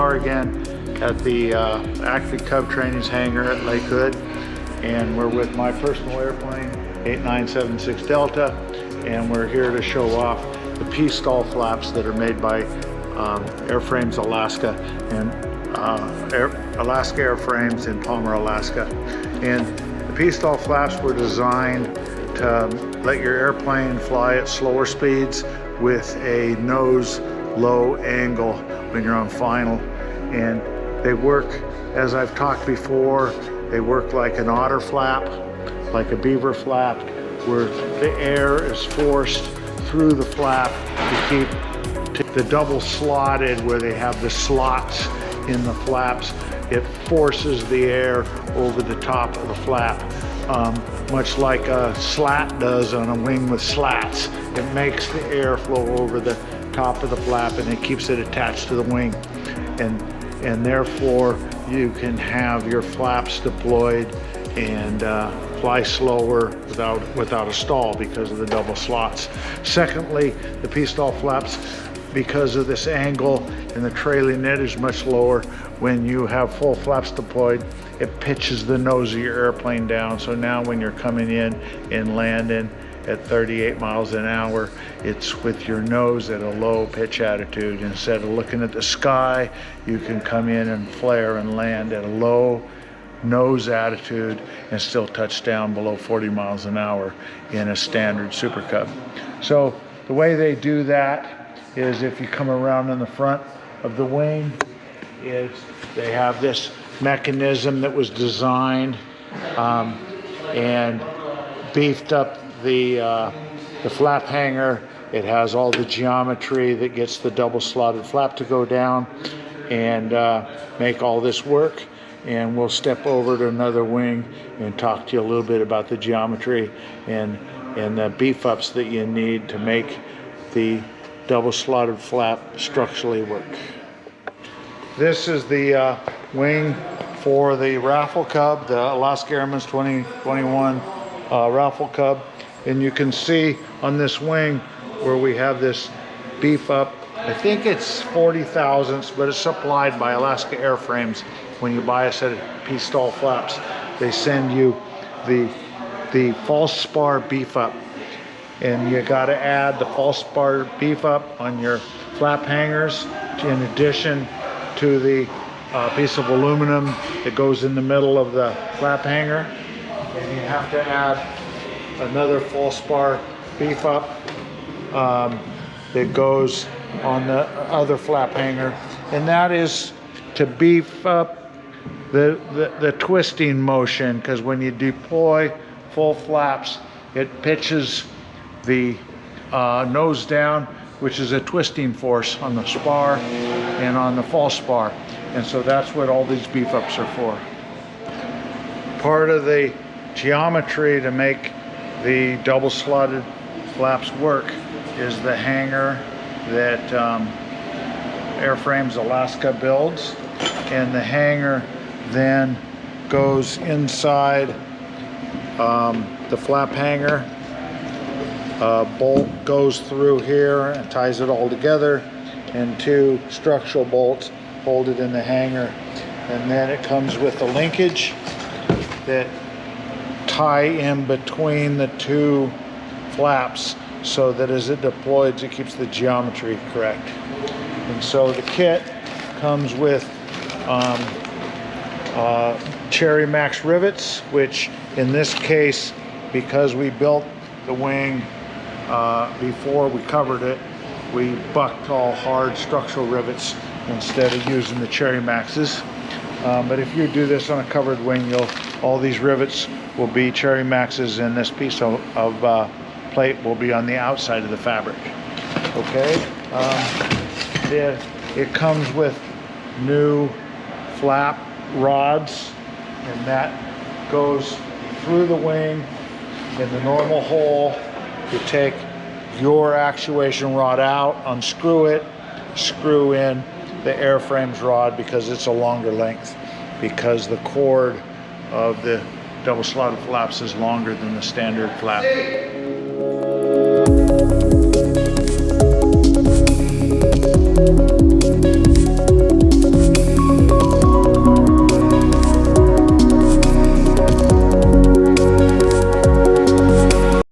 are again at the ACME Cub Training's hangar at Lake Hood, and we're with my personal airplane, 8976 Delta, and we're here to show off the P-STOL flaps that are made by Airframes Alaska and Alaska Airframes in Palmer, Alaska. And the P-STOL flaps were designed to let your airplane fly at slower speeds with a nose low angle when you're on final. And they work, as I've talked before, they work like an otter flap, like a beaver flap, where the air is forced through the flap to keep the double slotted, where they have the slots in the flaps. It forces the air over the top of the flap, much like a slat does on a wing with slats. It makes the air flow over the top of the flap, and it keeps it attached to the wing. And therefore, you can have your flaps deployed and fly slower without a stall because of the double slots. Secondly, the P-STOL flaps, because of this angle and the trailing net is much lower, when you have full flaps deployed, it pitches the nose of your airplane down. So now when you're coming in and landing at 38 miles an hour, it's with your nose at a low pitch attitude. Instead of looking at the sky, you can come in and flare and land at a low nose attitude and still touch down below 40 miles an hour in a standard Super Cub. So the way they do that is, if you come around in the front of the wing, is they have this mechanism that was designed and beefed up the flap hanger. It has all the geometry that gets the double slotted flap to go down and make all this work. And we'll step over to another wing and talk to you a little bit about the geometry and the beef ups that you need to make the double slotted flap structurally work. This is the wing for the Raffle Cub, the Alaska Airman's 2021 Raffle Cub. And you can see on this wing where we have this beef up, I think it's 40 thousandths, but it's supplied by Alaska Airframes. When you buy a set of P-STOL flaps, they send you the false spar beef up. And you got to add the false spar beef up on your flap hangers in addition to the piece of aluminum that goes in the middle of the flap hanger. And you have to add another false spar beef up that goes on the other flap hanger, and that is to beef up the twisting motion, because when you deploy full flaps, it pitches the nose down, which is a twisting force on the spar and on the false spar. And so that's what all these beef ups are for. Part of the geometry to make the double slotted flaps work is the hanger that Airframes Alaska builds. And the hanger then goes inside the flap hanger. A bolt goes through here and ties it all together, and two structural bolts hold it in the hanger. And then it comes with a linkage that tie in between the two flaps, so that as it deploys, it keeps the geometry correct. And so the kit comes with Cherry Max rivets, which in this case, because we built the wing before we covered it, we bucked all hard structural rivets instead of using the Cherry Maxes. But if you do this on a covered wing, all these rivets will be Cherry Maxes, and this piece of plate will be on the outside of the fabric. Okay, it comes with new flap rods, and that goes through the wing in the normal hole. You take your actuation rod out, unscrew it, screw in the Airframes rod, because it's a longer length, because the cord of the double slotted flaps is longer than the standard flap.